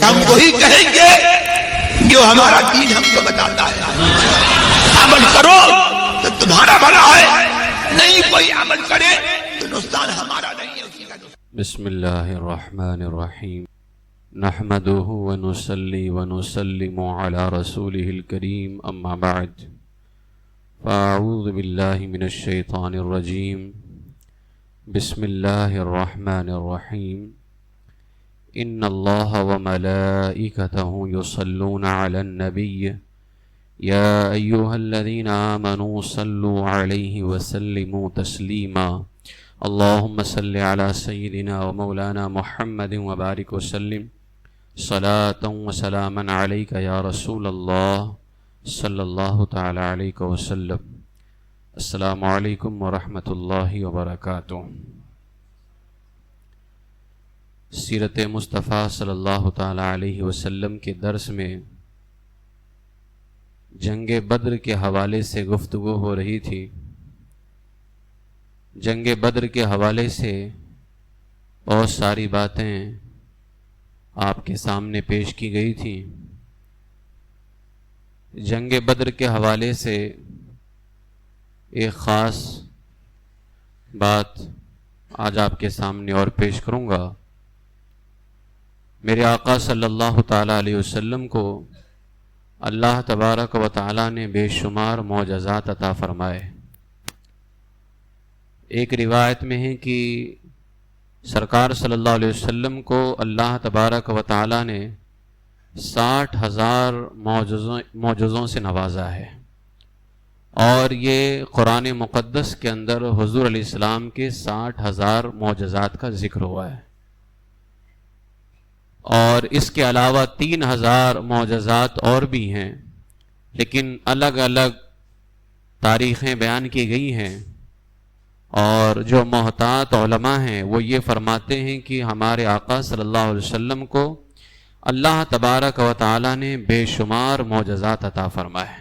ہم وہی کہیں گے جو ہمارا دین ہم کو بتاتا ہے. عمل کرو تو تمہارا بھلا ہے، نہیں کوئی عمل کرے تو نقصان ہمارا نہیں ہے، اسی کا نقصان. بسم اللہ الرحمن الرحیم نحمده ونصلي ونسلم على رسوله الكريم اما بعد فاعوذ باللہ من الشیطان الرجیم بسم اللہ الرحمن الرحیم ان اللہ وملائکته يصلون على النبی یا ایہا الذین آمنوا صلوا علیہ وسلموا تسلیما اللہم صل علی سیدنا ومولانا محمد وبارک وسلم صلاة وسلاما علیک یا رسول اللہ صلی اللہ تعالی علیہ وسلم. السلام علیکم ورحمۃ اللہ وبرکاتہ. سیرت مصطفیٰ صلی اللہ تعالی علیہ وسلم کے درس میں جنگ بدر کے حوالے سے گفتگو ہو رہی تھی. جنگ بدر کے حوالے سے بہت ساری باتیں آپ کے سامنے پیش کی گئی تھی. جنگ بدر کے حوالے سے ایک خاص بات آج آپ کے سامنے اور پیش کروں گا. میرے آقا صلی اللہ تعالیٰ علیہ وسلم کو اللہ تبارک و تعالیٰ نے بے شمار معجزات عطا فرمائے. ایک روایت میں ہے کہ سرکار صلی اللہ علیہ وسلم کو اللہ تبارک و تعالیٰ نے 60,000 معجزوں سے نوازا ہے، اور یہ قرآن مقدس کے اندر حضور علیہ السلام کے 60,000 معجزات کا ذکر ہوا ہے. اور اس کے علاوہ 3,000 معجزات اور بھی ہیں، لیکن الگ الگ تاریخیں بیان کی گئی ہیں. اور جو محتاط علماء ہیں وہ یہ فرماتے ہیں کہ ہمارے آقا صلی اللہ علیہ وسلم کو اللہ تبارک و تعالیٰ نے بے شمار معجزات عطا فرمائے،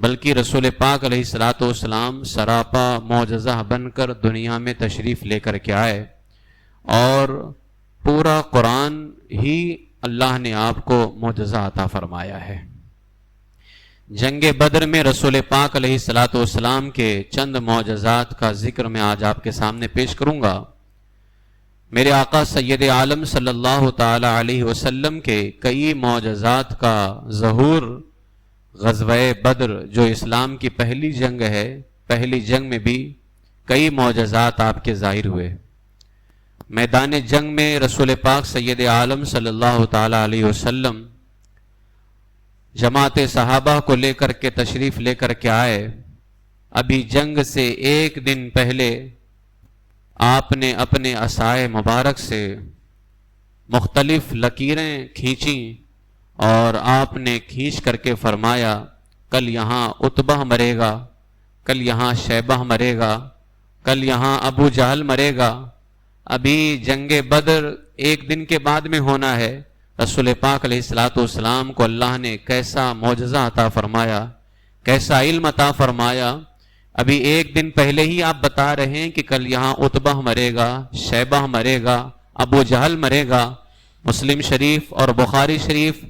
بلکہ رسول پاک علیہ السلام سراپا معجزہ بن کر دنیا میں تشریف لے کر کے آئے، اور پورا قرآن ہی اللہ نے آپ کو معجزہ عطا فرمایا ہے. جنگ بدر میں رسول پاک علیہ السلام کے چند معجزات کا ذکر میں آج آپ کے سامنے پیش کروں گا. میرے آقا سید عالم صلی اللہ تعالی علیہ وسلم کے کئی معجزات کا ظہور غزوہ بدر جو اسلام کی پہلی جنگ ہے، پہلی جنگ میں بھی کئی معجزات آپ کے ظاہر ہوئے. میدان جنگ میں رسول پاک سید عالم صلی اللہ تعالی علیہ وسلم جماعت صحابہ کو لے کر کے تشریف لے کر کے آئے. ابھی جنگ سے ایک دن پہلے آپ نے اپنے عصائے مبارک سے مختلف لکیریں کھینچیں، اور آپ نے کھینچ کر کے فرمایا کل یہاں عتبہ مرے گا، کل یہاں شیبہ مرے گا، کل یہاں ابو جہل مرے گا. ابھی جنگ بدر ایک دن کے بعد میں ہونا ہے. رسول پاک علیہ السلام کو اللہ نے کیسا معجزہ عطا فرمایا، کیسا علم عطا فرمایا. ابھی ایک دن پہلے ہی آپ بتا رہے ہیں کہ کل یہاں عتبہ مرے گا، شیبہ مرے گا، ابو جہل مرے گا. مسلم شریف اور بخاری شریف،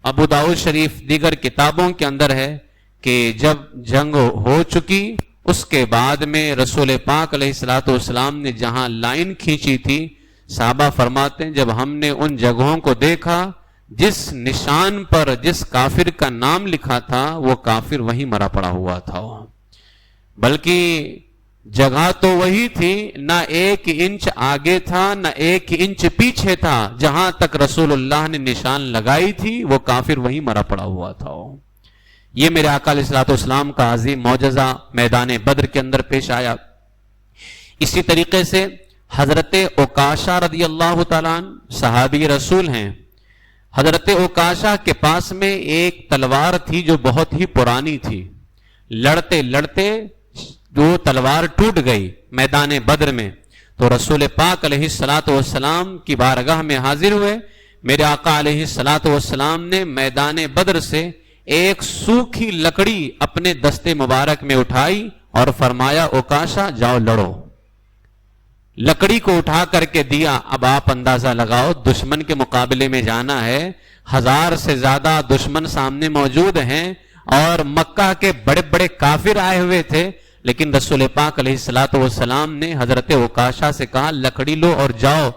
ابو داؤد شریف، دیگر کتابوں کے اندر ہے کہ جب جنگ ہو چکی اس کے بعد میں رسول پاک علیہ السلام نے جہاں لائن کھینچی تھی، صحابہ فرماتے ہیں جب ہم نے ان جگہوں کو دیکھا جس نشان پر جس کافر کا نام لکھا تھا وہ کافر وہیں مرا پڑا ہوا تھا. بلکہ جگہ تو وہی تھی، نہ ایک انچ آگے تھا نہ ایک انچ پیچھے تھا. جہاں تک رسول اللہ نے نشان لگائی تھی وہ کافر وہیں مرا پڑا ہوا تھا. یہ میرے آقا علیہ السلام کا عظیم معجزہ میدان بدر کے اندر پیش آیا. اسی طریقے سے حضرت عکاشہ رضی اللہ تعالیٰ عنہ صحابی رسول ہیں. حضرت عکاشہ کے پاس میں ایک تلوار تھی جو بہت ہی پرانی تھی. لڑتے لڑتے وہ تلوار ٹوٹ گئی میدان بدر میں. تو رسول پاک علیہ السلام کی بارگاہ میں حاضر ہوئے. میرے آقا علیہ السلام نے میدان بدر سے ایک سوکھی لکڑی اپنے دستے مبارک میں اٹھائی اور فرمایا عکاشہ جاؤ لڑو. لکڑی کو اٹھا کر کے دیا. اب آپ اندازہ لگاؤ, دشمن کے مقابلے میں جانا ہے, 1000 سے زیادہ دشمن سامنے موجود ہیں اور مکہ کے بڑے بڑے کافر آئے ہوئے تھے, لیکن رسول پاک علیہ الصلوۃ والسلام نے حضرت عکاشہ سے کہا لکڑی لو اور جاؤ.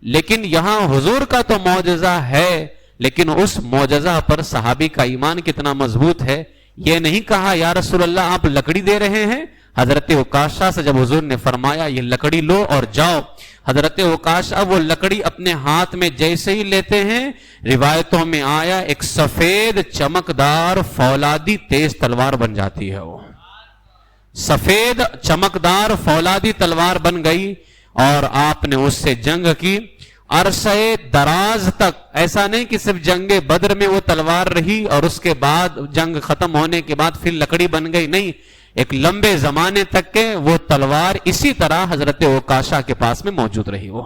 لیکن یہاں حضور کا تو معجزہ ہے, لیکن اس معجزہ پر صحابی کا ایمان کتنا مضبوط ہے. یہ نہیں کہا یا رسول اللہ آپ لکڑی دے رہے ہیں. حضرت عکاشہ سے جب حضور نے فرمایا یہ لکڑی لو اور جاؤ, حضرت عکاشہ وہ لکڑی اپنے ہاتھ میں جیسے ہی لیتے ہیں, روایتوں میں آیا ایک سفید چمکدار فولادی تیز تلوار بن جاتی ہے. وہ سفید چمکدار فولادی تلوار بن گئی اور آپ نے اس سے جنگ کی عرصہ دراز تک. ایسا نہیں کہ صرف جنگ بدر میں وہ تلوار رہی اور اس کے بعد جنگ ختم ہونے کے بعد پھر لکڑی بن گئی, نہیں, ایک لمبے زمانے تک کے وہ تلوار اسی طرح حضرت عکاشہ کے پاس میں موجود رہی. وہ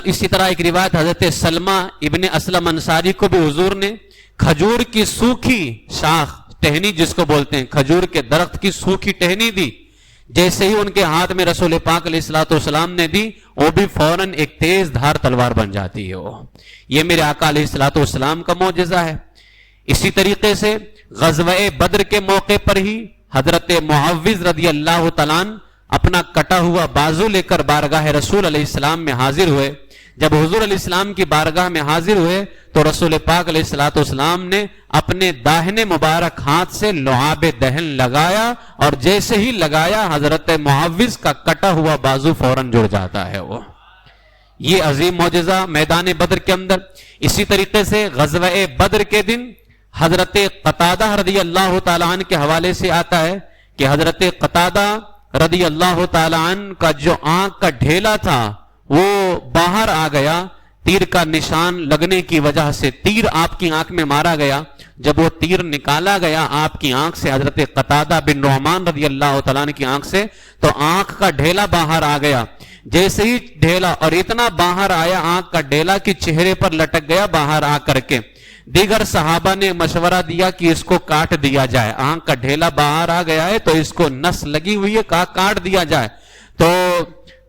اسی طرح ایک روایت حضرت سلمہ ابن اسلم انصاری کو بھی حضور نے کھجور کی سوکھی شاخ, ٹہنی جس کو بولتے ہیں, کھجور کے درخت کی سوکھی ٹہنی دی. جیسے ہی ان کے ہاتھ میں رسول پاک علیہ الصلوۃ والسلام نے دی, وہ بھی فوراً ایک تیز دھار تلوار بن جاتی ہے. یہ میرے آقا علیہ الصلوۃ والسلام کا معجزہ ہے. اسی طریقے سے غزوہ بدر کے موقع پر ہی حضرت معوذ رضی اللہ تعالیٰ عنہ اپنا کٹا ہوا بازو لے کر بارگاہ رسول علیہ السلام میں حاضر ہوئے. جب حضور علیہ السلام کی بارگاہ میں حاضر ہوئے تو رسول پاک علیہ الصلوۃ والسلام نے اپنے داہنے مبارک ہاتھ سے لعاب دہن لگایا, اور جیسے ہی لگایا حضرت معوذ کا کٹا ہوا بازو فوراً جڑ جاتا ہے. وہ یہ عظیم معجزہ میدان بدر کے اندر. اسی طریقے سے غزوہ بدر کے دن حضرت قتادہ رضی اللہ تعالیٰ عنہ کے حوالے سے آتا ہے کہ حضرت قتادہ رضی اللہ تعالیٰ عنہ کا جو آنکھ کا ڈھیلا تھا وہ باہر آ گیا, تیر کا نشان لگنے کی وجہ سے تیر آپ کی آنکھ میں مارا گیا. جب وہ تیر نکالا گیا آپ کی آنکھ سے, حضرت قتادہ بن نعمان رضی اللہ تعالیٰ عنہ کی آنکھ سے, تو آنکھ کا ڈھیلا باہر آ گیا. جیسے ہی ڈھیلا, اور اتنا باہر آیا آنکھ کا ڈھیلا کہ چہرے پر لٹک گیا باہر آ کر کے. دیگر صحابہ نے مشورہ دیا کہ اس کو کاٹ دیا جائے, آنکھ کا ڈھیلا باہر آ گیا ہے تو اس کو نس لگی ہوئی ہے, کہا کاٹ دیا جائے. تو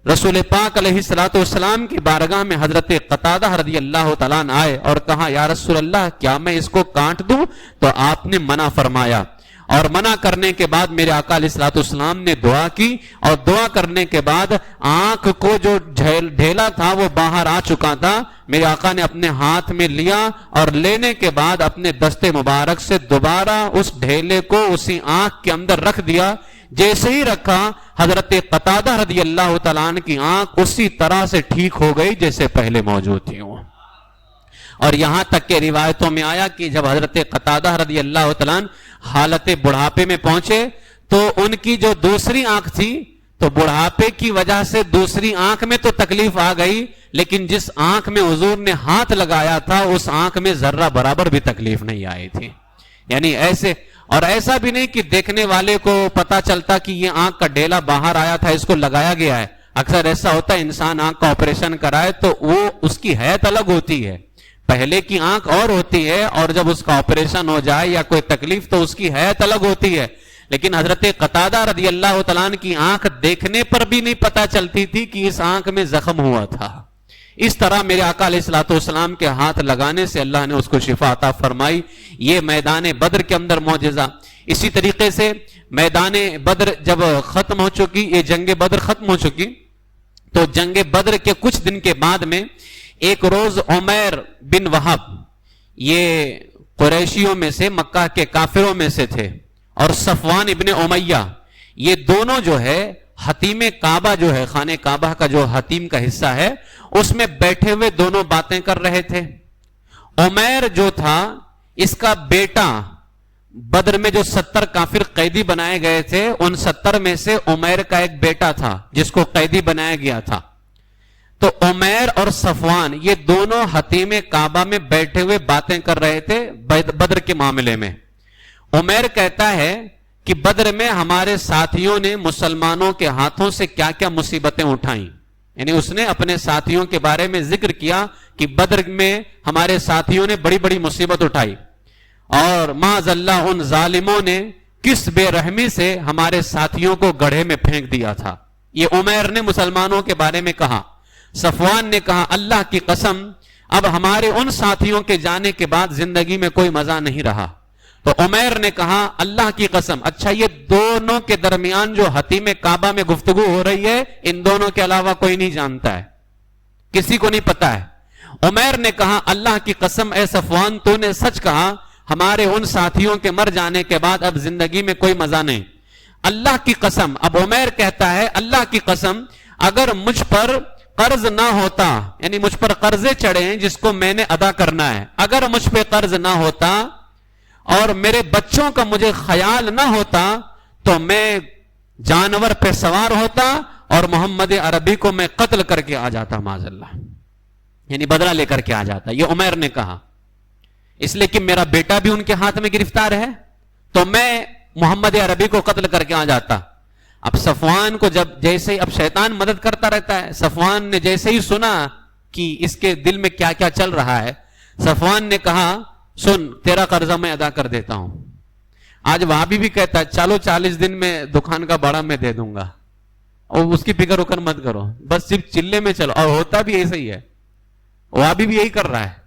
رسول پاک علیہ الصلوۃ والسلام کی بارگاہ میں حضرت قتادہ رضی اللہ تعالیٰ عنہ آئے اور کہا یا رسول اللہ کیا میں اس کو کاٹ دوں؟ تو آپ نے منع فرمایا, اور منع کرنے کے بعد میرے آقا علیہ الصلوۃ والسلام نے دعا کی, اور دعا کرنے کے بعد آنکھ کو جو ڈھیلا تھا وہ باہر آ چکا تھا, میرے آقا نے اپنے ہاتھ میں لیا اور لینے کے بعد اپنے دستے مبارک سے دوبارہ اس ڈھیلے کو اسی آنکھ کے اندر رکھ دیا. جیسے ہی رکھا حضرت قتادہ رضی اللہ تعالیٰ عنہ کی آنکھ اسی طرح سے ٹھیک ہو گئی جیسے پہلے موجود تھی. اور یہاں تک کہ روایتوں میں آیا کہ جب حضرت قتادہ رضی اللہ تعالیٰ عنہ حالت بڑھاپے میں پہنچے تو ان کی جو دوسری آنکھ تھی, تو بڑھاپے کی وجہ سے دوسری آنکھ میں تو تکلیف آ گئی, لیکن جس آنکھ میں حضور نے ہاتھ لگایا تھا اس آنکھ میں ذرہ برابر بھی تکلیف نہیں آئی تھی. یعنی ایسے, اور ایسا بھی نہیں کہ دیکھنے والے کو پتا چلتا کہ یہ آنکھ کا ڈھیلا باہر آیا تھا, اس کو لگایا گیا ہے. اکثر ایسا ہوتا ہے انسان آنکھ کا آپریشن کرائے تو وہ اس کی حیت الگ ہوتی ہے, پہلے کی آنکھ اور ہوتی ہے, اور جب اس کا آپریشن ہو جائے یا کوئی تکلیف تو اس کی حیت الگ ہوتی ہے. لیکن حضرت قتادہ رضی اللہ تعالیٰ عنہ کی آنکھ دیکھنے پر بھی نہیں پتا چلتی تھی کہ اس آنکھ میں زخم ہوا تھا. اس طرح میرے آقا علیہ الصلوۃ والسلام کے ہاتھ لگانے سے اللہ نے اس کو شفا عطا فرمائی. یہ میدان بدر کے اندر معجزہ. اسی طریقے سے میدان بدر جب ختم ہو چکی, یہ جنگ بدر ختم ہو چکی, تو جنگ بدر کے کچھ دن کے بعد میں ایک روز عمیر بن وہب, یہ قریشیوں میں سے, مکہ کے کافروں میں سے تھے, اور صفوان ابن امیہ, یہ دونوں جو ہے حتیم کعبہ جو ہے, خانہ کعبہ کا جو حتیم کا حصہ ہے, اس میں بیٹھے ہوئے دونوں باتیں کر رہے تھے. عمیر جو تھا اس کا بیٹا, بدر میں جو 70 کافر قیدی بنائے گئے تھے ان 70 میں سے عمیر کا ایک بیٹا تھا جس کو قیدی بنایا گیا تھا. تو عمیر اور صفوان یہ دونوں حتیم کعبہ میں بیٹھے ہوئے باتیں کر رہے تھے بدر کے معاملے میں. عمیر کہتا ہے کہ بدر میں ہمارے ساتھیوں نے مسلمانوں کے ہاتھوں سے کیا کیا مصیبتیں اٹھائیں, یعنی اس نے اپنے ساتھیوں کے بارے میں ذکر کیا کہ بدر میں ہمارے ساتھیوں نے بڑی بڑی مصیبت اٹھائی, اور معاذ اللہ ان ظالموں نے کس بے رحمی سے ہمارے ساتھیوں کو گڑھے میں پھینک دیا تھا. یہ عمیر نے مسلمانوں کے بارے میں کہا. صفوان نے کہا اللہ کی قسم اب ہمارے ان ساتھیوں کے جانے کے بعد زندگی میں کوئی مزہ نہیں رہا. تو عمیر نے کہا اللہ کی قسم. اچھا یہ دونوں کے درمیان جو حتیم کعبہ میں گفتگو ہو رہی ہے ان دونوں کے علاوہ کوئی نہیں جانتا ہے, کسی کو نہیں پتا ہے. عمیر نے کہا اللہ کی قسم اے صفوان تو نے سچ کہا, ہمارے ان ساتھیوں کے مر جانے کے بعد اب زندگی میں کوئی مزہ نہیں. اللہ کی قسم, اب عمیر کہتا ہے اللہ کی قسم اگر مجھ پر قرض نہ ہوتا, یعنی مجھ پر قرضے چڑھے ہیں جس کو میں نے ادا کرنا ہے, اگر مجھ پہ قرض نہ ہوتا اور میرے بچوں کا مجھے خیال نہ ہوتا تو میں جانور پہ سوار ہوتا اور محمد عربی کو میں قتل کر کے آ جاتا معاذ اللہ, یعنی بدلہ لے کر کے آ جاتا. یہ عمیر نے کہا اس لیے کہ میرا بیٹا بھی ان کے ہاتھ میں گرفتار ہے تو میں محمد عربی کو قتل کر کے آ جاتا. اب صفوان کو جب جیسے اب شیطان مدد کرتا رہتا ہے, صفوان نے جیسے ہی سنا کہ اس کے دل میں کیا کیا چل رہا ہے, صفوان نے کہا سن تیرا قرضہ میں ادا کر دیتا ہوں. آج وہابی بھی کہتا ہے چلو 40 دن میں دکان کا بڑا میں دے دوں گا, اور اس کی فکر وکر مت کرو, بس صرف چلے میں چلو. اور ہوتا بھی ایسا ہی ہے, وہابی بھی یہی کر رہا ہے.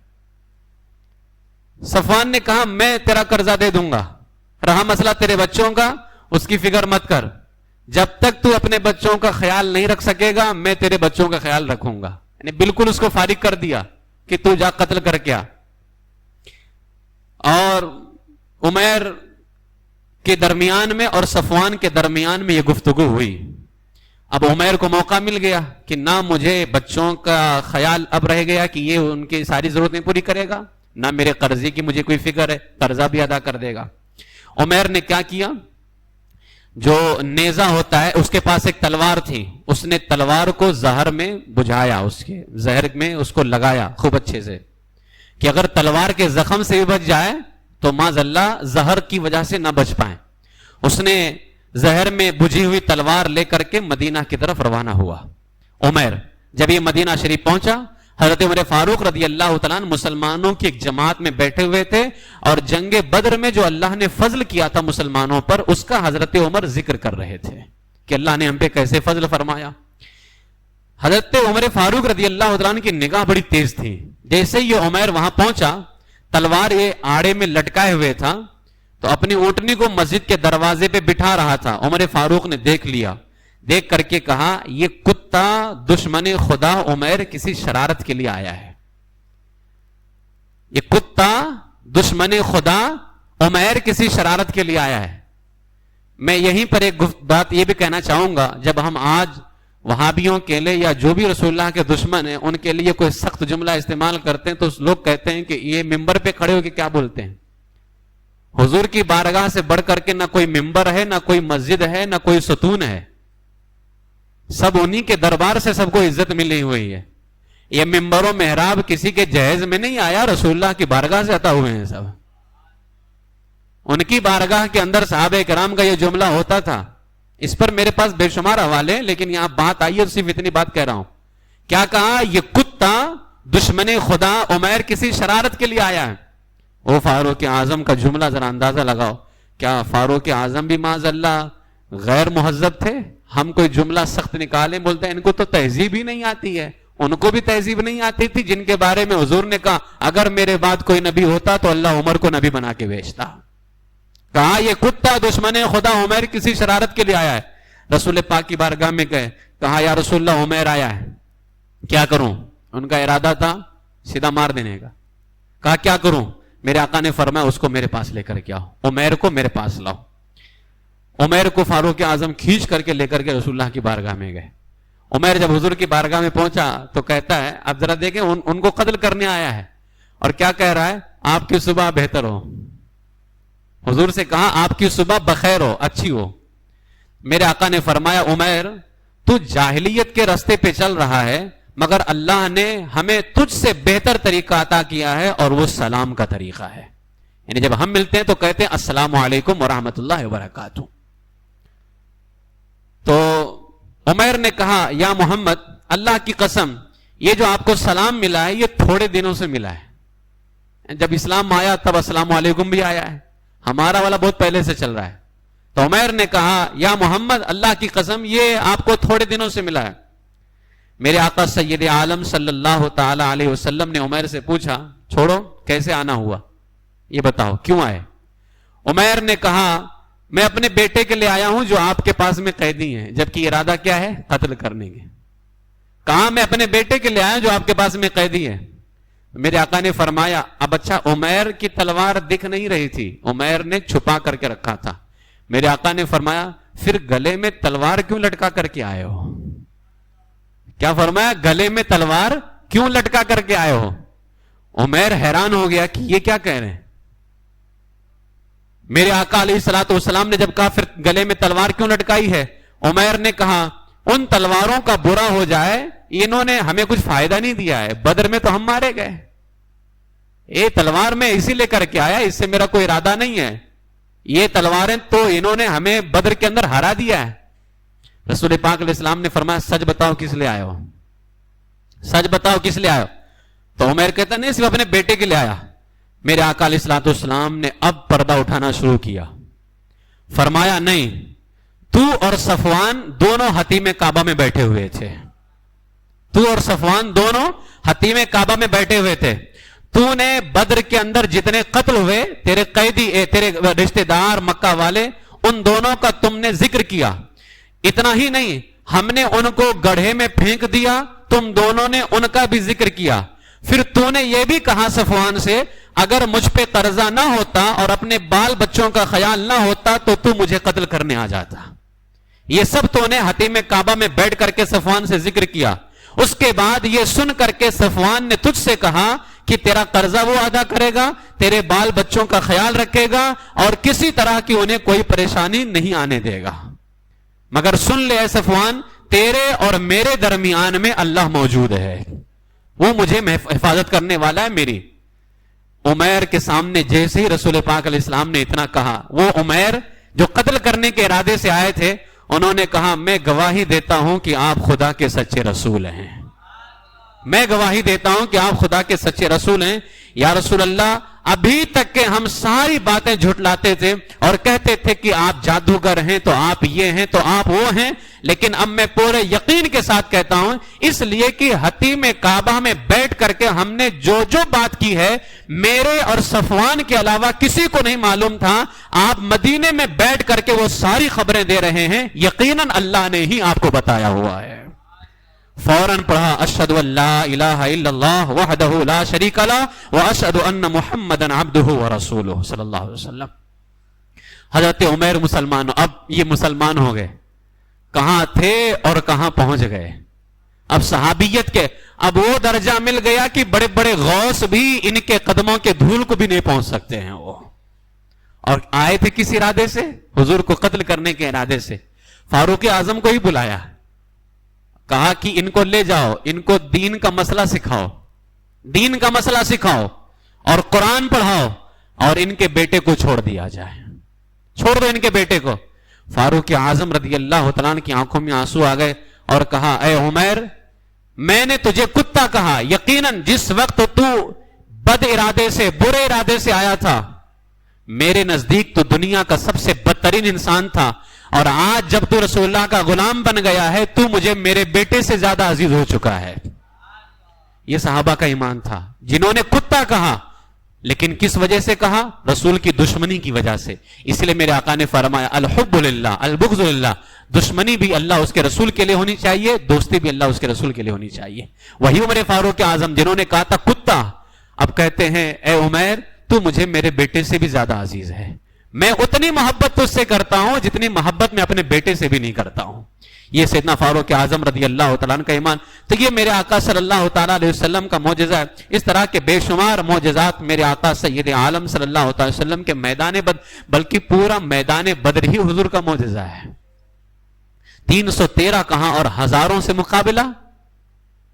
صفوان نے کہا میں تیرا قرضہ دے دوں گا, رہا مسئلہ تیرے بچوں کا اس کی فکر مت کر, جب تک تو اپنے بچوں کا خیال نہیں رکھ سکے گا میں تیرے بچوں کا خیال رکھوں گا. یعنی بالکل اس کو فارغ کر دیا کہ تو جا قتل کر کے آ. اور عمیر کے درمیان میں اور صفوان کے درمیان میں یہ گفتگو ہوئی. اب عمیر کو موقع مل گیا کہ نہ مجھے بچوں کا خیال اب رہ گیا کہ یہ ان کی ساری ضرورتیں پوری کرے گا, نہ میرے قرضے کی مجھے کوئی فکر ہے, قرضہ بھی ادا کر دے گا. عمیر نے کیا کیا, جو نیزہ ہوتا ہے اس کے پاس ایک تلوار تھی, اس نے تلوار کو زہر میں بجھایا, اس کے زہر میں اس کو لگایا خوب اچھے سے کہ اگر تلوار کے زخم سے بھی بچ جائے تو معاذ اللہ زہر کی وجہ سے نہ بچ پائیں. اس نے زہر میں بجھی ہوئی تلوار لے کر کے مدینہ کی طرف روانہ ہوا. عمیر جب یہ مدینہ شریف پہنچا, حضرت عمر فاروق رضی اللہ تعالیٰ عنہ مسلمانوں کی ایک جماعت میں بیٹھے ہوئے تھے اور جنگ بدر میں جو اللہ نے فضل کیا تھا مسلمانوں پر اس کا حضرت عمر ذکر کر رہے تھے کہ اللہ نے ہم پہ کیسے فضل فرمایا. حضرت عمر فاروق رضی اللہ تعالیٰ عنہ کی نگاہ بڑی تیز تھی. جیسے یہ عمیر وہاں پہنچا, تلوار یہ آڑے میں لٹکائے ہوئے تھا, تو اپنی اونٹنی کو مسجد کے دروازے پہ بٹھا رہا تھا. عمر فاروق نے دیکھ لیا, دیکھ کر کے کہا یہ کتا دشمن خدا عمیر کسی شرارت کے لیے آیا ہے. یہ کتا دشمن خدا عمیر کسی شرارت کے لیے آیا ہے. میں یہیں پر ایک بات یہ بھی کہنا چاہوں گا, جب ہم آج وہابیوں کے لیے یا جو بھی رسول اللہ کے دشمن ہیں ان کے لیے کوئی سخت جملہ استعمال کرتے ہیں تو لوگ کہتے ہیں کہ یہ ممبر پہ کھڑے ہو کے کیا بولتے ہیں. حضور کی بارگاہ سے بڑھ کر کے نہ کوئی ممبر ہے, نہ کوئی مسجد ہے, نہ کوئی ستون ہے, سب انہی کے دربار سے سب کو عزت ملی ہوئی ہے. یہ ممبر و محراب کسی کے جہیز میں نہیں آیا, رسول اللہ کی بارگاہ سے عطا ہوئے ہیں سب. ان کی بارگاہ کے اندر صحابہ کرام کا یہ جملہ ہوتا تھا. اس پر میرے پاس بے شمار حوالے, لیکن یہاں بات آئی ہے صرف اتنی بات کہہ رہا ہوں. کیا کہا, یہ کتا دشمن خدا عمیر کسی شرارت کے لیے آیا ہے. وہ فاروق اعظم کا جملہ ذرا اندازہ لگاؤ, کیا فاروق اعظم بھی معاذ اللہ غیر مہذب تھے؟ ہم کوئی جملہ سخت نکالیں, بولتے ہیں ان کو تو تہذیب ہی نہیں آتی ہے. ان کو بھی تہذیب نہیں آتی تھی جن کے بارے میں حضور نے کہا اگر میرے بعد کوئی نبی ہوتا تو اللہ عمر کو نبی بنا کے بھیجتا. کہا یہ کتا دشمن خدا عمیر کسی شرارت کے لیے آیا ہے. رسول پاک کی بارگاہ میں گئے, کہا یا رسول اللہ عمیر آیا ہے, کیا کروں؟ ان کا ارادہ تھا سیدھا مار دینے کا. کہا کیا کروں؟ میرے آقا نے فرمایا اس کو میرے پاس لے کر کے آؤ, عمیر کو میرے پاس لاؤ. عمیر کو فاروق اعظم کھینچ کر کے لے کر کے رسول اللہ کی بارگاہ میں گئے. عمیر جب حضور کی بارگاہ میں پہنچا تو کہتا ہے اب ذرا دیکھیں ان کو قتل کرنے آیا ہے, اور کیا کہہ رہا ہے, آپ کی صبح بہتر ہو. حضور سے کہا آپ کی صبح بخیر ہو, اچھی ہو. میرے آقا نے فرمایا عمیر تو جاہلیت کے راستے پہ چل رہا ہے, مگر اللہ نے ہمیں تجھ سے بہتر طریقہ عطا کیا ہے اور وہ سلام کا طریقہ ہے. یعنی جب ہم ملتے ہیں تو کہتے ہیں السلام علیکم ورحمۃ اللہ وبرکاتہ. تو عمیر نے کہا یا محمد اللہ کی قسم یہ جو آپ کو سلام ملا ہے یہ تھوڑے دنوں سے ملا ہے. جب اسلام آیا تب السلام علیکم بھی آیا ہے, ہمارا والا بہت پہلے سے چل رہا ہے. تو عمیر نے کہا یا محمد اللہ کی قسم یہ آپ کو تھوڑے دنوں سے ملا ہے. میرے آقا سید عالم صلی اللہ تعالی علیہ وسلم نے عمیر سے پوچھا چھوڑو کیسے آنا ہوا یہ بتاؤ کیوں آئے. عمیر نے کہا میں اپنے بیٹے کے لیے آیا ہوں جو آپ کے پاس میں قیدی ہیں, جبکہ ارادہ کیا ہے قتل کرنے کے. کہا میں اپنے بیٹے کے لیے آیا جو آپ کے پاس میں قیدی ہے. میرے آقا نے فرمایا اب اچھا عمیر کی تلوار دکھ نہیں رہی تھی, عمیر نے چھپا کر کے رکھا تھا. میرے آقا نے فرمایا پھر گلے میں تلوار کیوں لٹکا کر کے آئے ہو. کیا فرمایا گلے میں تلوار کیوں لٹکا کر کے آئے ہو. عمیر حیران ہو گیا کہ یہ کیا کہہ رہے ہیں. میرے آقا علیہ الصلوۃ والسلام نے جب کہا پھر گلے میں تلوار کیوں لٹکائی ہے, عمیر نے کہا ان تلواروں کا برا ہو جائے, انہوں نے ہمیں کچھ فائدہ نہیں دیا ہے, بدر میں تو ہم مارے گئے, یہ تلوار میں اسی لے کر کے آیا, اس سے میرا کوئی ارادہ نہیں ہے, یہ تلواریں تو انہوں نے ہمیں بدر کے اندر ہرا دیا ہے. رسول پاک علیہ السلام نے فرمایا سچ بتاؤ کس لیے آئے ہو, سچ بتاؤ کس لیے آئے ہو. تو عمیر کہتا نہیں صرف اپنے بیٹے کے لیے آیا. میرے آقا علیہ الصلوۃ والسلام نے اب پردہ اٹھانا شروع کیا. فرمایا نہیں, تو اور صفوان دونوں حتیم کعبہ میں بیٹھے ہوئے تھے, تو اور صفوان دونوں حتیم کعبہ میں بیٹھے ہوئے تھے. تو نے بدر کے اندر جتنے قتل ہوئے تیرے قیدی تیرے رشتہ دار مکہ والے, ان دونوں کا تم نے ذکر کیا. اتنا ہی نہیں, ہم نے ان کو گڑھے میں پھینک دیا, تم دونوں نے ان کا بھی ذکر کیا. پھر تو نے یہ بھی کہا صفوان سے اگر مجھ پہ قرضہ نہ ہوتا اور اپنے بال بچوں کا خیال نہ ہوتا تو مجھے قتل کرنے آ جاتا. یہ سب تو نے حتیم کعبہ میں بیٹھ کر کے صفوان سے ذکر کیا. اس کے بعد یہ سن کر کے صفوان نے تجھ سے کہا کہ تیرا قرضہ وہ ادا کرے گا, تیرے بال بچوں کا خیال رکھے گا اور کسی طرح کی انہیں کوئی پریشانی نہیں آنے دے گا. مگر سن لے اے صفوان, تیرے اور میرے درمیان میں اللہ موجود ہے, وہ مجھے حفاظت کرنے والا ہے میری. عمیر کے سامنے جیسے ہی رسول پاک علیہ السلام نے اتنا کہا, وہ عمیر جو قتل کرنے کے ارادے سے آئے تھے, انہوں نے کہا میں گواہی دیتا ہوں کہ آپ خدا کے سچے رسول ہیں, میں گواہی دیتا ہوں کہ آپ خدا کے سچے رسول ہیں. یا رسول اللہ, ابھی تک کہ ہم ساری باتیں جھٹلاتے تھے اور کہتے تھے کہ آپ جادوگر ہیں تو آپ یہ ہیں تو آپ وہ ہیں, لیکن اب میں پورے یقین کے ساتھ کہتا ہوں اس لیے کہ حتیم کعبہ میں بیٹھ کر کے ہم نے جو بات کی ہے میرے اور صفوان کے علاوہ کسی کو نہیں معلوم تھا. آپ مدینے میں بیٹھ کر کے وہ ساری خبریں دے رہے ہیں, یقیناً اللہ نے ہی آپ کو بتایا ہوا ہے. فوراً پڑھا اشہد ان لا الہ الا اللہ وحدہ لا شریک لہ واشہد ان محمدا عبدہ ورسولہ صلی اللہ علیہ وسلم. حضرت عمیر مسلمان, اب یہ مسلمان ہو گئے, کہاں تھے اور کہاں پہنچ گئے. اب صحابیت کے اب وہ درجہ مل گیا کہ بڑے بڑے غوث بھی ان کے قدموں کے دھول کو بھی نہیں پہنچ سکتے ہیں وہ. اور آئے تھے کس ارادے سے, حضور کو قتل کرنے کے ارادے سے. فاروق اعظم کو ہی بلایا, کہا کہ ان کو لے جاؤ, ان کو دین کا مسئلہ سکھاؤ, دین کا مسئلہ سکھاؤ اور قرآن پڑھاؤ, اور ان کے بیٹے کو چھوڑ دیا جائے, چھوڑ دو ان کے بیٹے کو. فاروق اعظم رضی اللہ تعالیٰ عنہ کی آنکھوں میں آنسو آ گئے اور کہا اے عمیر, میں نے تجھے کتا کہا, یقیناً جس وقت تو بد ارادے سے برے ارادے سے آیا تھا میرے نزدیک تو دنیا کا سب سے بدترین انسان تھا, اور آج جب تو رسول اللہ کا غلام بن گیا ہے تو مجھے میرے بیٹے سے زیادہ عزیز ہو چکا ہے. یہ صحابہ کا ایمان تھا جنہوں نے کتا کہا, لیکن کس وجہ سے کہا, رسول کی دشمنی کی وجہ سے. اس لیے میرے آقا نے فرمایا الحب للہ البغض للہ, دشمنی بھی اللہ اس کے رسول کے لیے ہونی چاہیے, دوستی بھی اللہ اس کے رسول کے لیے ہونی چاہیے. وہی عمر فاروق اعظم جنہوں نے کہا تھا کتا, اب کہتے ہیں اے عمیر تو مجھے میرے بیٹے سے بھی زیادہ عزیز ہے, میں اتنی محبت تجھ سے کرتا ہوں جتنی محبت میں اپنے بیٹے سے بھی نہیں کرتا ہوں. یہ سیدنا فاروق اعظم رضی اللہ تعالیٰ عنہ کا ایمان. تو یہ میرے آقا صلی اللہ تعالیٰ علیہ وسلم کا معجزہ ہے. اس طرح کے بے شمار معجزات میرے آقا سید عالم صلی اللہ تعالیٰ علیہ وسلم کے میدان بلکہ پورا میدان بدر ہی حضور کا معجزہ ہے. 313 کہاں اور ہزاروں سے مقابلہ,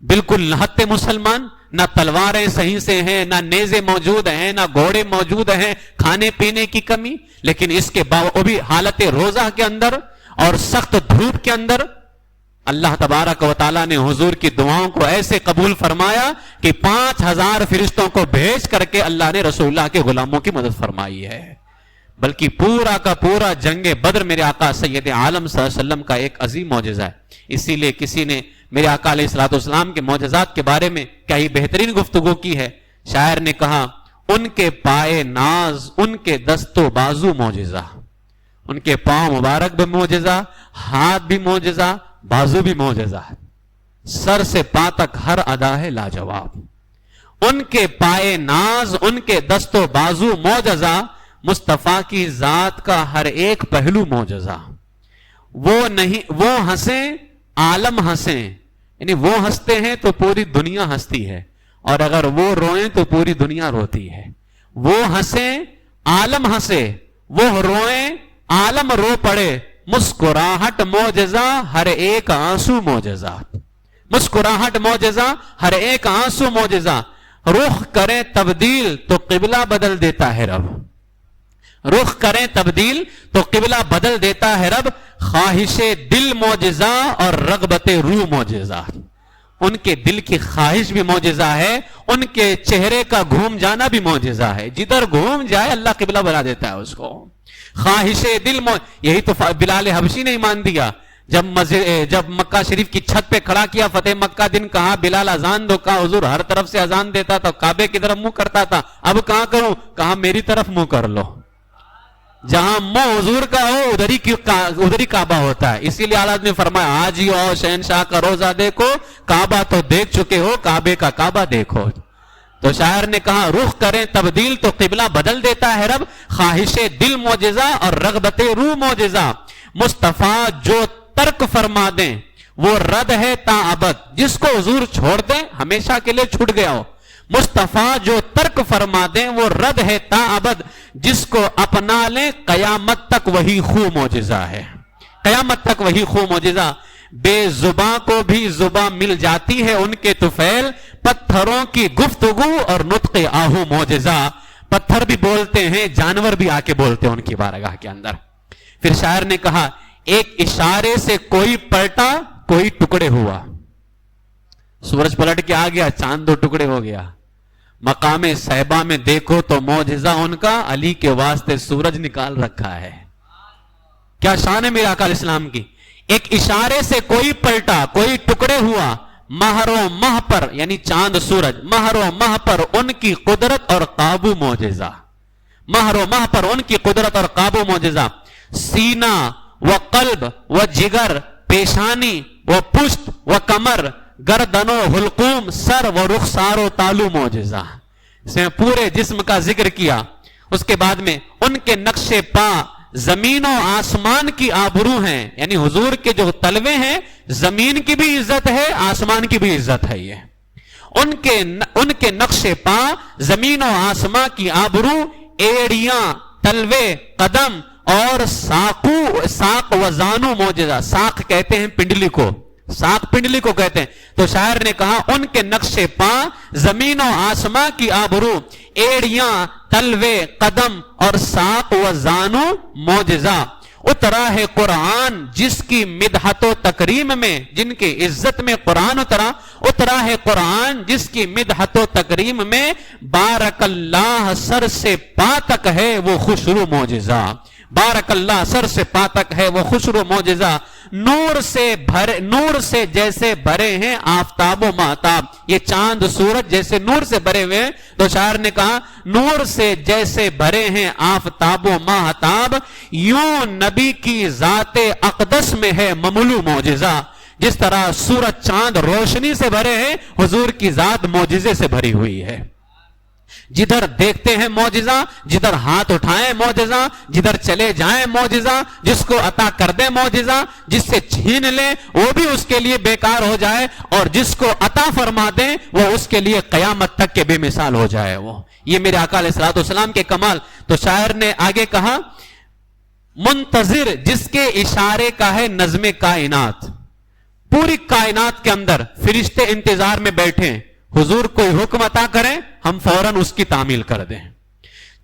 بالکل نہتے مسلمان, نہ تلواریں صحیح سے ہیں, نہ نیزے موجود ہیں, نہ گھوڑے موجود ہیں, کھانے پینے کی کمی, لیکن اس کے باوجود بھی حالت روزہ کے اندر اور سخت دھوپ کے اندر اللہ تبارک و تعالیٰ نے حضور کی دعاؤں کو ایسے قبول فرمایا کہ 5000 فرشتوں کو بھیج کر کے اللہ نے رسول اللہ کے غلاموں کی مدد فرمائی ہے. بلکہ پورا کا پورا جنگ بدر میرے آقا سید عالم صلی اللہ علیہ وسلم کا ایک عظیم معجزہ ہے. اسی لیے کسی نے میرے آقا علیہ الصلوۃ والسلام کے معجزات کے بارے میں کیا ہی بہترین گفتگو کی ہے. شاعر نے کہا ان کے پائے ناز ان کے دست و بازو معجزہ. ان کے پاؤں مبارک بھی معجزہ, ہاتھ بھی معجزہ, بازو بھی معجزہ, سر سے پا تک ہر ادا ہے لاجواب. ان کے پائے ناز ان کے دست و بازو معجزہ, مصطفیٰ کی ذات کا ہر ایک پہلو معجزہ. وہ ہنسیں عالم ہنسیں, یعنی وہ ہنستے ہیں تو پوری دنیا ہنستی ہے, اور اگر وہ روئیں تو پوری دنیا روتی ہے. وہ ہنسیں عالم ہنسے, وہ روئیں عالم رو پڑے, مسکراہٹ معجزہ ہر ایک آنسو معجزہ. مسکراہٹ معجزہ ہر ایک آنسو معجزہ. رخ کریں تبدیل تو قبلہ بدل دیتا ہے رب. رخ کریں تبدیل تو قبلہ بدل دیتا ہے رب. خواہش دل معجزہ اور رغبت روح معجزہ. ان کے دل کی خواہش بھی معجزہ ہے, ان کے چہرے کا گھوم جانا بھی معجزہ ہے. جدھر گھوم جائے اللہ قبلہ بنا دیتا ہے اس کو. خواہش دل یہی تو بلال حبشی نے ایمان دیا. جب مکہ شریف کی چھت پہ کھڑا کیا فتح مکہ دن, کہا بلال اذان دو, کہا حضور ہر طرف سے اذان دیتا تھا, کعبے کی طرف منہ کرتا تھا, اب کہاں کروں, کہا میری طرف منہ کر لو. جہاں منہ حضور کا ہو ادھر ہی کعبہ ہوتا ہے. اسی لیے اعلیٰ نے فرمایا آج ہی آؤ شہنشاہ کا روزہ دیکھو, کعبہ تو دیکھ چکے ہو, کعبے کا کعبہ دیکھو. تو شاعر نے کہا رخ کریں تبدیل تو قبلہ بدل دیتا ہے رب. خواہش دل معجزہ اور رغبت روح معجزہ. مصطفیٰ جو ترک فرما دیں وہ رد ہے تا ابد. جس کو حضور چھوڑ دیں ہمیشہ کے لیے چھوٹ گیا ہو. مصطفیٰ جو ترک فرما دیں وہ رد ہے تا ابد. جس کو اپنا لیں قیامت تک وہی خو معجزہ ہے. قیامت تک وہی خو معجزہ. بے زباں کو بھی زباں مل جاتی ہے ان کے طفیل. پتھروں کی گفتگو اور نطق آہو معجزہ. پتھر بھی بولتے ہیں, جانور بھی آ کے بولتے ہیں ان کی بارگاہ کے اندر. پھر شاعر نے کہا ایک اشارے سے کوئی پلٹا کوئی ٹکڑے ہوا. سورج پلٹ کے آ گیا, چاند دو ٹکڑے ہو گیا. مقام صحبہ میں دیکھو تو معجزہ ان کا, علی کے واسطے سورج نکال رکھا ہے. کیا شان ہے میرے آقا علیہ السلام کی. ایک اشارے سے کوئی پلٹا کوئی ٹکڑے ہوا. مہر و مہ پر یعنی چاند سورج, مہر و مہ پر ان کی قدرت اور قابو معجزہ. مہر و مہ پر ان کی قدرت اور قابو معجزہ. سینہ و قلب و جگر, پیشانی و پشت و کمر, گردن و حلقوم, سر و رخسار و تالو معجزہ. اس میں پورے جسم کا ذکر کیا. اس کے بعد میں ان کے نقش پا زمین و آسمان کی آبرو ہیں, یعنی حضور کے جو تلوے ہیں زمین کی بھی عزت ہے آسمان کی بھی عزت ہے. یہ ان کے نقش پا زمین و آسمان کی آبرو, ایڑیاں تلوے قدم اور ساق و زانو معجزہ. ساق کہتے ہیں پنڈلی کو, ساق پنڈلی کو کہتے ہیں. تو شاعر نے کہا ان کے نقش پا زمین و آسمان کی آبرو, ایڑیاں تلوے قدم اور ساق و زانو معجزہ. اترا ہے قرآن جس کی مدحت و تکریم میں, جن کی عزت میں قرآن اترا ہے قرآن جس کی مدحت و تکریم میں. بارک اللہ سر سے پا تک ہے وہ خوشرو معجزہ. بارک اللہ سر سے پا تک ہے وہ خوشرو معجزہ. نور سے جیسے بھرے ہیں آفتاب و مہتاب. یہ چاند سورج جیسے نور سے بھرے ہوئے ہیں. تو شاعر نے کہا نور سے جیسے بھرے ہیں آفتاب و مہتاب, یوں نبی کی ذات اقدس میں ہے مملو معجزہ. جس طرح سورج چاند روشنی سے بھرے ہیں, حضور کی ذات معجزے سے بھری ہوئی ہے. جدھر دیکھتے ہیں معجزہ, جدھر ہاتھ اٹھائیں معجزہ, جدھر چلے جائیں معجزہ. جس کو عطا کر دے معجزہ, جس سے چھین لے وہ بھی اس کے لیے بیکار ہو جائے, اور جس کو عطا فرما دے وہ اس کے لیے قیامت تک کے بے مثال ہو جائے. وہ یہ میرے آقا علیہ الصلوۃ والسلام کے کمال. تو شاعر نے آگے کہا منتظر جس کے اشارے کا ہے نظم کائنات. پوری کائنات کے اندر فرشتے انتظار میں بیٹھے, حضور کوئی حکم عطا کریں ہم فوراً اس کی تعمیل کر دیں.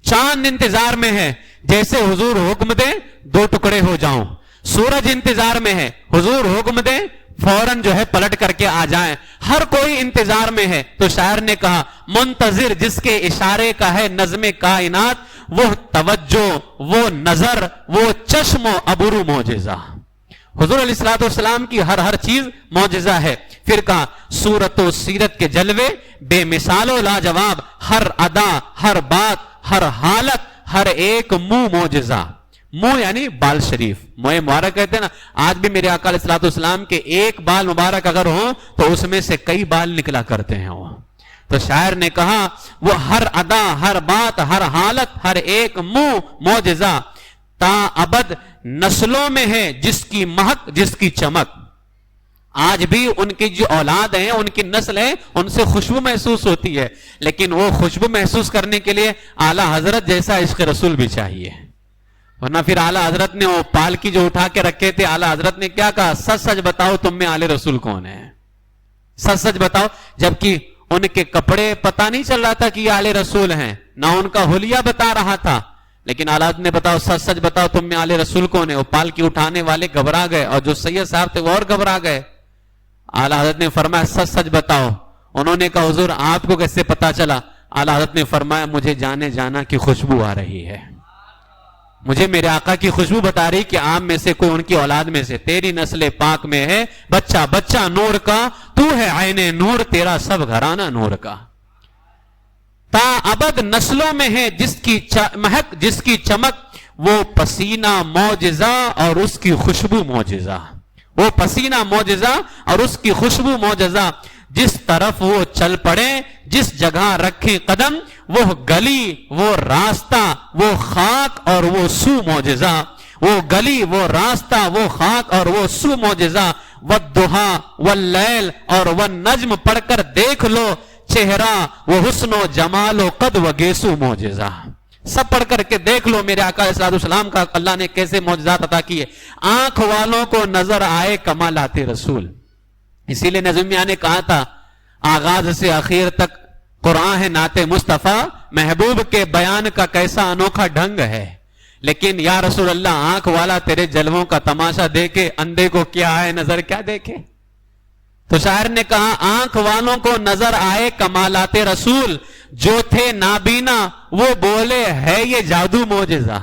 چاند انتظار میں ہے, جیسے حضور حکم دیں 2 ٹکڑے ہو جاؤں. سورج انتظار میں ہے, حضور حکم دیں فوراً جو ہے پلٹ کر کے آ جائیں. ہر کوئی انتظار میں ہے. تو شاعر نے کہا منتظر جس کے اشارے کا ہے نظم کائنات, وہ توجہ، وہ نظر، وہ چشم و ابرو معجزہ. حضور علیہ الصلوۃ والسلام کی ہر چیز معجزہ ہے. پھر کہا صورت و سیرت کے جلوے بے مثال و لاجواب، ہر ادا، ہر بات، ہر حالت، ہر ایک منہ معجزہ. منہ یعنی بال شریف، منہ مبارک کہتے ہیں نا. آج بھی میرے آقا علیہ الصلوۃ والسلام کے ایک بال مبارک اگر ہوں تو اس میں سے کئی بال نکلا کرتے ہیں. وہ تو شاعر نے کہا وہ ہر ادا، ہر بات، ہر حالت، ہر ایک منہ معجزہ. تا ابد نسلوں میں ہے جس کی مہک، جس کی چمک. آج بھی ان کی جو اولاد ہیں، ان کی نسل ہے، ان سے خوشبو محسوس ہوتی ہے، لیکن وہ خوشبو محسوس کرنے کے لیے اعلیٰ حضرت جیسا عشق رسول بھی چاہیے. ورنہ پھر اعلیٰ حضرت نے وہ پالکی جو اٹھا کے رکھے تھے، اعلیٰ حضرت نے کیا کہا؟ سچ سچ بتاؤ تم میں آل رسول کون ہے، سچ سچ بتاؤ. جبکہ ان کے کپڑے پتا نہیں چل رہا تھا کہ یہ آل رسول ہیں، نہ ان کا حلیہ بتا رہا تھا، لیکن اعلیٰ حضرت نے بتاؤ سچ سچ بتاؤ تم میں آل رسول کون ہے. وہ پالکی اٹھانے والے گھبرا گئے اور جو سید صاحب تھے وہ اور گھبرا گئے. اعلیٰ حضرت نے فرمایا سچ سچ بتاؤ. انہوں نے کہا حضور آپ کو کیسے پتا چلا؟ اعلیٰ حضرت نے فرمایا مجھے جانے جانا کی خوشبو آ رہی ہے، مجھے میرے آقا کی خوشبو بتا رہی کہ آپ میں سے کوئی ان کی اولاد میں سے تیری نسل پاک میں ہے بچہ بچہ نور کا، تو ہے عین نور، تیرا سب گھرانہ نور کا. تا ابد نسلوں میں ہے جس کی مہک، جس کی چمک، وہ پسینہ معجزہ اور اس کی خوشبو معجزہ. وہ پسینہ معجزہ اور اس کی خوشبو معجزہ. جس طرف وہ چل پڑے، جس جگہ رکھیں قدم، وہ گلی، وہ راستہ، وہ خاک اور وہ سو معجزہ. وہ گلی، وہ راستہ، وہ خاک اور وہ سو معجزہ. والضحا واللیل اور والنجم پڑھ کر دیکھ لو چہرہ، وہ حسن و جمال و قد و گیسو معجزہ. سب پڑھ کر کے دیکھ لو میرے آقا علیہ السلام کا اللہ نے کیسے معجزات عطا کیے. آنکھ والوں کو نظر آئے کمالات رسول. اسی لیے نظم میاں نے کہا تھا آغاز سے آخر تک قرآن ہے نعت مصطفیٰ، محبوب کے بیان کا کیسا انوکھا ڈھنگ ہے. لیکن یا رسول اللہ آنکھ والا تیرے جلووں کا تماشا دیکھے، اندھے کو کیا ہے نظر کیا دیکھے. تو شاعر نے کہا آنکھ والوں کو نظر آئے کمالات رسول، جو تھے نابینا وہ بولے ہے یہ جادو معجزہ.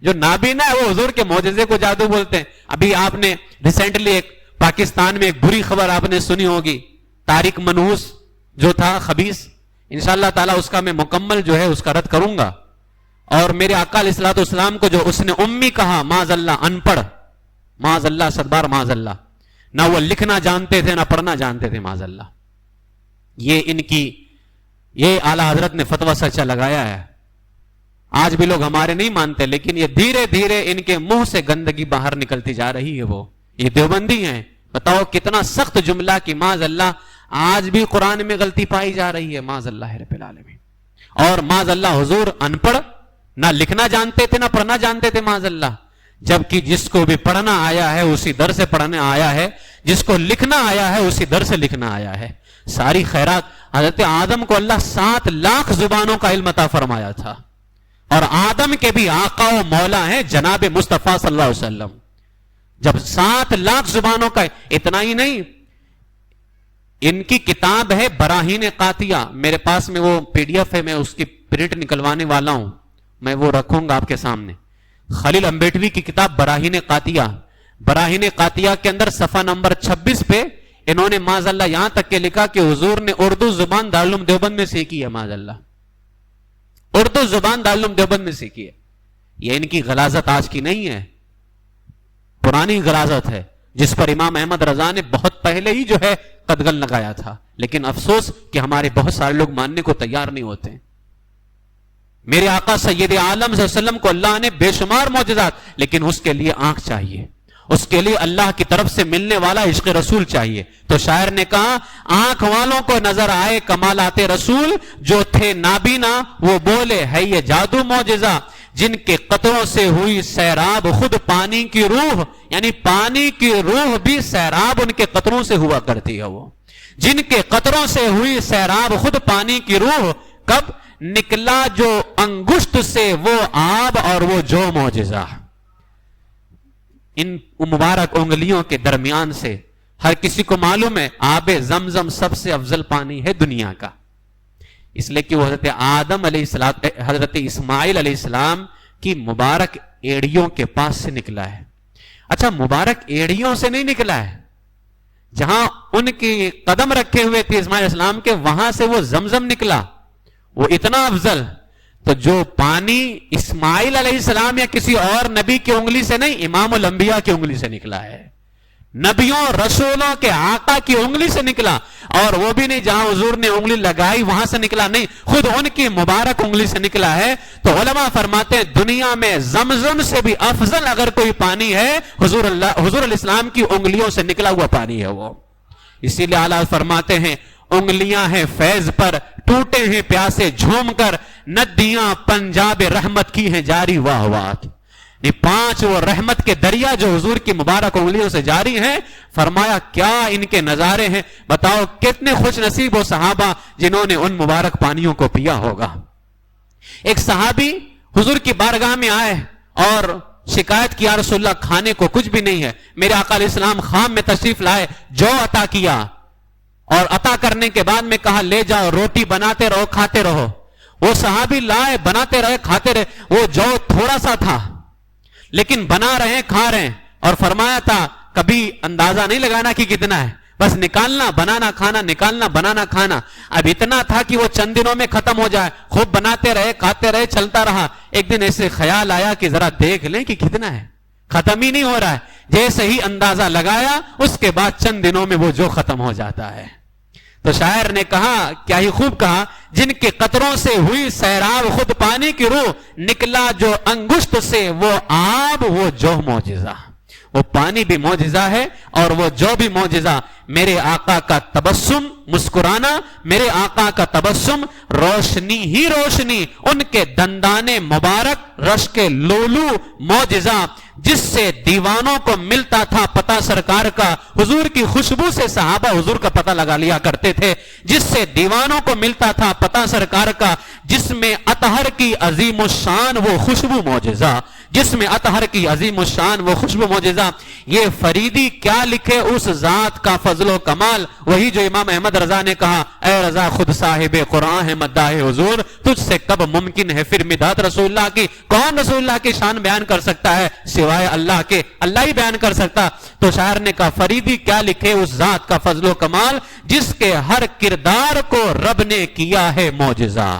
جو نابینا ہے وہ حضور کے معجزے کو جادو بولتے ہیں. ابھی آپ نے ریسنٹلی ایک پاکستان میں ایک بری خبر آپ نے سنی ہوگی، طارق منحوس جو تھا خبیث، انشاءاللہ تعالی اس کا میں مکمل جو ہے اس کا رد کروں گا. اور میرے آقا علیہ الصلوۃ والسلام کو جو اس نے امی کہا، معاذ اللہ ان پڑھ، معاذ اللہ صدبار معاذ اللہ، نہ وہ لکھنا جانتے تھے نہ پڑھنا جانتے تھے معاذ اللہ. یہ ان کی یہ اعلیٰ حضرت نے فتویٰ سچا لگایا ہے. آج بھی لوگ ہمارے نہیں مانتے، لیکن یہ دھیرے دھیرے ان کے منہ سے گندگی باہر نکلتی جا رہی ہے. وہ یہ دیوبندی ہیں، بتاؤ کتنا سخت جملہ کہ معاذ اللہ آج بھی قرآن میں غلطی پائی جا رہی ہے. معاذ اللہ رب العالمین. اور معاذ اللہ حضور ان پڑھ، نہ لکھنا جانتے تھے نہ پڑھنا جانتے تھے معاذ اللہ. جبکہ جس کو بھی پڑھنا آیا ہے اسی در سے پڑھنا آیا ہے، جس کو لکھنا آیا ہے اسی در سے لکھنا آیا ہے. ساری خیرات حضرت آدم کو اللہ 7 لاکھ زبانوں کا علم عطا فرمایا تھا، اور آدم کے بھی آقا و مولا ہیں جناب مصطفیٰ صلی اللہ علیہ وسلم. جب 7 لاکھ زبانوں کا، اتنا ہی نہیں، ان کی کتاب ہے براہین قاطعہ. میرے پاس میں وہ PDF ہے، میں اس کی پرنٹ نکلوانے والا ہوں، میں وہ رکھوں گا آپ کے سامنے. خلیل امبیٹوی کی کتاب براہین قاطعہ. براہین قاطعہ کے اندر صفحہ نمبر 26 پہ انہوں نے معاذ اللہ یہاں تک کہ لکھا کہ حضور نے اردو زبان دارالعلوم دیوبند میں سیکھی ہے. معاذ اللہ اردو زبان دارالعلوم دیوبند میں سیکھی ہے. یہ ان کی غلاظت آج کی نہیں ہے، پرانی غلاظت ہے، جس پر امام احمد رضا نے بہت پہلے ہی جو ہے قدغن لگایا تھا. لیکن افسوس کہ ہمارے بہت سارے لوگ ماننے کو تیار نہیں ہوتے. میرے آقا سید عالم صلی اللہ علیہ وسلم کو اللہ نے بے شمار معجزات، لیکن اس کے لیے آنکھ چاہیے، اس کے لیے اللہ کی طرف سے ملنے والا عشق رسول چاہیے. تو شاعر نے کہا آنکھ والوں کو نظر آئے کمالات رسول، جو تھے نابینا وہ بولے ہے یہ جادو معجزہ. جن کے قطروں سے ہوئی سیراب خود پانی کی روح، یعنی پانی کی روح بھی سیراب ان کے قطروں سے ہوا کرتی ہے. وہ جن کے قطروں سے ہوئی سیراب خود پانی کی روح، کب نکلا جو انگشت سے وہ آب اور وہ جو معجزہ. ان مبارک انگلیوں کے درمیان سے ہر کسی کو معلوم ہے آب زمزم سب سے افضل پانی ہے دنیا کا. اس لیے کہ وہ حضرت اسماعیل علیہ السلام کی مبارک ایڑیوں کے پاس سے نکلا ہے. اچھا مبارک ایڑیوں سے نہیں نکلا ہے, جہاں ان کی قدم رکھے ہوئے تھے اسماعیل علیہ السلام کے, وہاں سے وہ زمزم نکلا, وہ اتنا افضل. تو جو پانی اسماعیل علیہ السلام یا کسی اور نبی کی انگلی سے نہیں, امام الانبیاء کی انگلی سے نکلا ہے, نبیوں رسولوں کے آقا کی انگلی سے نکلا, اور وہ بھی نہیں جہاں حضور نے انگلی لگائی وہاں سے نکلا, نہیں, خود ان کی مبارک انگلی سے نکلا ہے. تو علماء فرماتے ہیں دنیا میں زمزم سے بھی افضل اگر کوئی پانی ہے حضور علیہ السلام کی انگلیوں سے نکلا ہوا پانی ہے وہ. اسی لیے اعلیٰ فرماتے ہیں انگلیاں ہیں فیض پر, ٹوٹے ہیں پیاسے جھوم کر, ندیاں پنجاب رحمت کی ہیں جاری واہ واہ. یہ 5 وہ رحمت کے دریا جو حضور کی مبارک انگلیوں سے جاری ہیں. فرمایا کیا ان کے نظارے ہیں, بتاؤ کتنے خوش نصیب وہ صحابہ جنہوں نے ان مبارک پانیوں کو پیا ہوگا. ایک صحابی حضور کی بارگاہ میں آئے اور شکایت کیا رسول اللہ کھانے کو کچھ بھی نہیں ہے. میرے آقا علیہ السلام خام میں تشریف لائے, جو عطا کیا, اور عطا کرنے کے بعد میں کہا لے جاؤ روٹی بناتے رہو کھاتے رہو. وہ صحابی لائے بناتے رہے کھاتے رہے, وہ جو تھوڑا سا تھا لیکن بنا رہے کھا رہے, اور فرمایا تھا کبھی اندازہ نہیں لگانا کہ کتنا ہے, بس نکالنا بنانا کھانا نکالنا بنانا کھانا. اب اتنا تھا کہ وہ چند دنوں میں ختم ہو جائے, خوب بناتے رہے کھاتے رہے چلتا رہا. ایک دن ایسے خیال آیا کہ ذرا دیکھ لیں کہ کتنا ہے, ختم ہی نہیں ہو رہا ہے. جیسے ہی اندازہ لگایا اس کے بعد چند دنوں میں وہ جو ختم ہو جاتا ہے. تو شاعر نے کہا, کیا ہی خوب کہا, جن کے قطروں سے ہوئی سیراب خود پانی کی روح, نکلا جو انگشت سے وہ آب وہ جو معجزہ. وہ پانی بھی معجزہ ہے اور وہ جو بھی معجزہ. میرے آقا کا تبسم مسکرانا, میرے آقا کا تبسم روشنی ہی روشنی, ان کے دندان مبارک رش کے لولو معجزہ, جس سے دیوانوں کو ملتا تھا پتہ سرکار کا. حضور کی خوشبو سے صحابہ حضور کا پتہ لگا لیا کرتے تھے. جس سے دیوانوں کو ملتا تھا پتہ سرکار کا, جس میں اطہر کی عظیم الشان وہ خوشبو معجزہ, جس میں اطہر کی عظیم الشان وہ خوشبو معجزہ. یہ فریدی کیا لکھے اس ذات کا فضل و کمال, وہی جو امام احمد رضا نے کہا اے رضا خود صاحب قرآن ہے مداح حضور, تجھ سے کب ممکن ہے پھر مدحت رسول اللہ کی. کون رسول اللہ کی شان بیان کر سکتا ہے سوائے اللہ کے, اللہ ہی بیان کر سکتا. تو شاعر نے کہا فریدی کیا لکھے اس ذات کا فضل و کمال, جس کے ہر کردار کو رب نے کیا ہے معجزہ,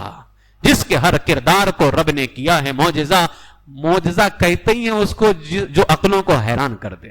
جس کے ہر کردار کو رب نے کیا ہے معجزہ. معجزہ کہتے ہی ہیں اس کو جو عقلوں کو حیران کر دے,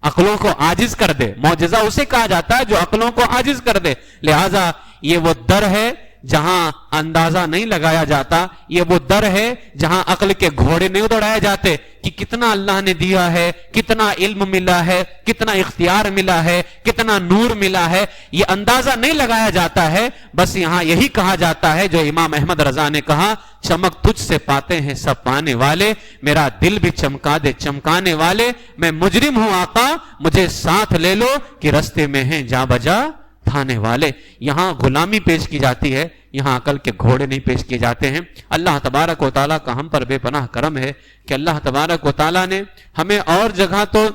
عقلوں کو عاجز کر دے. معجزہ اسے کہا جاتا ہے جو عقلوں کو عاجز کر دے. لہذا یہ وہ در ہے جہاں اندازہ نہیں لگایا جاتا, یہ وہ در ہے جہاں عقل کے گھوڑے نہیں دوڑائے جاتے کہ کتنا اللہ نے دیا ہے, کتنا علم ملا ہے, کتنا اختیار ملا ہے, کتنا نور ملا ہے. یہ اندازہ نہیں لگایا جاتا ہے. بس یہاں یہی کہا جاتا ہے جو امام احمد رضا نے کہا, چمک تجھ سے پاتے ہیں سب پانے والے, میرا دل بھی چمکا دے چمکانے والے. میں مجرم ہوں آقا مجھے ساتھ لے لو, کہ رستے میں ہیں جا بجا تھانے والے. یہاں غلامی پیش کی جاتی ہے, یہاں عقل کے گھوڑے نہیں پیش کیے جاتے ہیں. اللہ تبارک و تعالیٰ کا ہم پر بے پناہ کرم ہے کہ اللہ تبارک و تعالیٰ نے ہمیں اور جگہ تو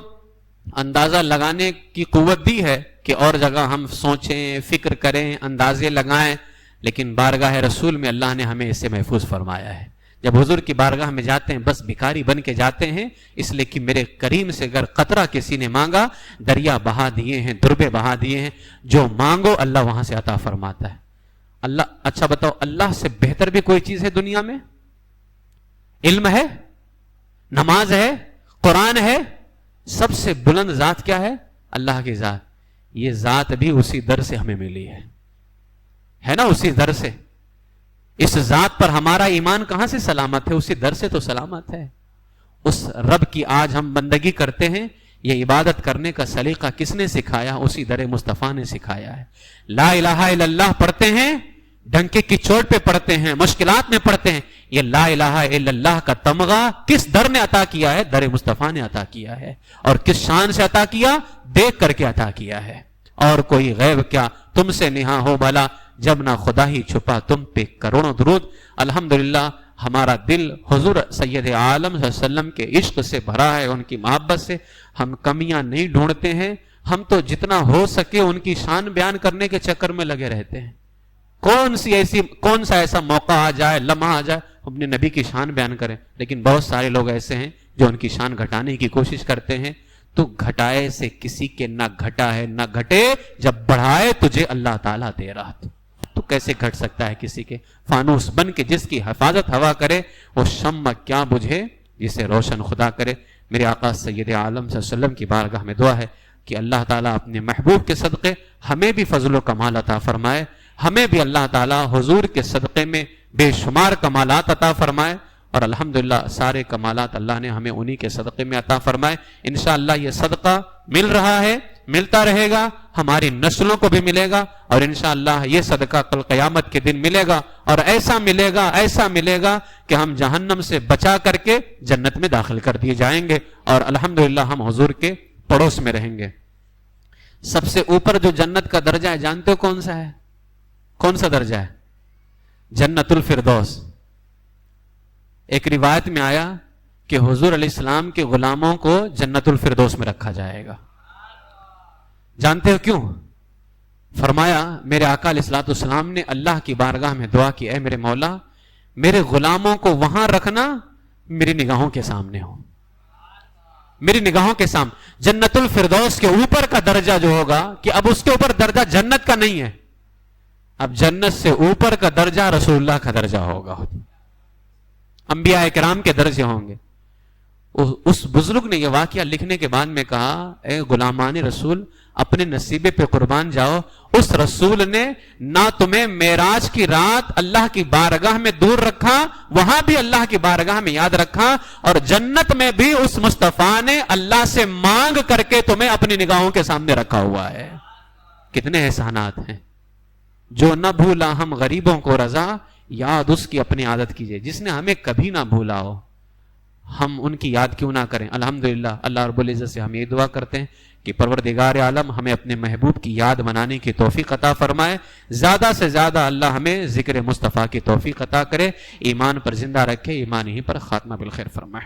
اندازہ لگانے کی قوت دی ہے کہ اور جگہ ہم سوچیں فکر کریں اندازے لگائیں, لیکن بارگاہ رسول میں اللہ نے ہمیں اسے محفوظ فرمایا ہے. جب حضور کی بارگاہ میں جاتے ہیں بس بھکاری بن کے جاتے ہیں, اس لیے کہ میرے کریم سے اگر قطرہ کسی نے مانگا دریا بہا دیے ہیں, دربے بہا دیے ہیں. جو مانگو اللہ وہاں سے عطا فرماتا ہے. اللہ, اچھا بتاؤ اللہ سے بہتر بھی کوئی چیز ہے دنیا میں؟ علم ہے, نماز ہے, قرآن ہے, سب سے بلند ذات کیا ہے؟ اللہ کی ذات. یہ ذات بھی اسی در سے ہمیں ملی ہے نا, اسی در سے. اس ذات پر ہمارا ایمان کہاں سے سلامت ہے؟ اسی در سے تو سلامت ہے. اس رب کی آج ہم بندگی کرتے ہیں, یہ عبادت کرنے کا سلیقہ کس نے سکھایا؟ اسی در مصطفیٰ نے سکھایا ہے. لا الہ الا اللہ پڑھتے ہیں, ڈنکے کی چوٹ پہ پڑھتے ہیں, مشکلات میں پڑھتے ہیں. یہ لا الہ الا اللہ کا تمغہ کس در نے عطا کیا ہے؟ در مصطفیٰ نے عطا کیا ہے. اور کس شان سے عطا کیا؟ دیکھ کر کے عطا کیا ہے. اور کوئی غیب کیا تم سے نہاں ہو بھلا, جب نہ خدا ہی چھپا تم پہ کروڑوں درود. الحمدللہ ہمارا دل حضور سید عالم صلی اللہ علیہ وسلم کے عشق سے بھرا ہے, ان کی محبت سے. ہم کمیاں نہیں ڈھونڈتے ہیں, ہم تو جتنا ہو سکے ان کی شان بیان کرنے کے چکر میں لگے رہتے ہیں. کون سا ایسا موقع آ جائے، لمحہ آ جائے اپنے نبی کی شان بیان کریں، لیکن بہت سارے لوگ ایسے ہیں جو ان کی شان گھٹانے کی کوشش کرتے ہیں. تو گھٹائے سے کسی کے نہ گھٹا ہے نہ گھٹے، جب بڑھائے تجھے اللہ تعالیٰ دے رہا تو کیسے گھٹ سکتا ہے کسی کے؟ فانوس بن کے جس کی حفاظت ہوا کرے، وہ شمع کیا بجھے جسے روشن خدا کرے. میرے آقا سید عالم صلی اللہ علیہ وسلم کی بارگاہ میں دعا ہے کہ اللہ تعالیٰ اپنے محبوب کے صدقے ہمیں بھی فضل و کمال عطا فرمائے، ہمیں بھی اللہ تعالیٰ حضور کے صدقے میں بے شمار کمالات عطا فرمائے، اور الحمدللہ سارے کمالات اللہ نے ہمیں انہی کے صدقے میں عطا فرمائے. انشاءاللہ یہ صدقہ مل رہا ہے، ملتا رہے گا، ہماری نسلوں کو بھی ملے گا، اور انشاءاللہ یہ صدقہ کل قیامت کے دن ملے گا، اور ایسا ملے گا کہ ہم جہنم سے بچا کر کے جنت میں داخل کر دیے جائیں گے، اور الحمدللہ ہم حضور کے پڑوس میں رہیں گے. سب سے اوپر جو جنت کا درجہ ہے جانتے ہو کون سا ہے؟ کون سا درجہ ہے؟ جنت الفردوس. ایک روایت میں آیا کہ حضور علیہ السلام کے غلاموں کو جنت الفردوس میں رکھا جائے گا. جانتے ہو کیوں؟ فرمایا میرے آقا علیہ الصلوۃ والسلام نے اللہ کی بارگاہ میں دعا کی، اے میرے مولا میرے غلاموں کو وہاں رکھنا میری نگاہوں کے سامنے ہو، میری نگاہوں کے سامنے. جنت الفردوس کے اوپر کا درجہ جو ہوگا کہ اب اس کے اوپر درجہ جنت کا نہیں ہے، اب جنت سے اوپر کا درجہ رسول اللہ کا درجہ ہوگا، انبیاء کرام کے درجے ہوں گے. اس بزرگ نے یہ واقعہ لکھنے کے بعد میں کہا، اے غلامان رسول اپنے نصیبے پہ قربان جاؤ. اس رسول نے نہ تمہیں معراج کی رات اللہ کی بارگاہ میں دور رکھا، وہاں بھی اللہ کی بارگاہ میں یاد رکھا، اور جنت میں بھی اس مصطفیٰ نے اللہ سے مانگ کر کے تمہیں اپنی نگاہوں کے سامنے رکھا ہوا ہے. کتنے احسانات ہیں. جو نہ بھولا ہم غریبوں کو رضا، یاد اس کی اپنی عادت کیجئے. جس نے ہمیں کبھی نہ بھولا ہو ہم ان کی یاد کیوں نہ کریں. الحمدللہ اللہ رب العزت سے ہم یہ دعا کرتے ہیں کہ پروردگار عالم ہمیں اپنے محبوب کی یاد منانے کی توفیق عطا فرمائے. زیادہ سے زیادہ اللہ ہمیں ذکر مصطفیٰ کی توفیق عطا کرے، ایمان پر زندہ رکھے، ایمان ہی پر خاتمہ بالخیر فرمائے.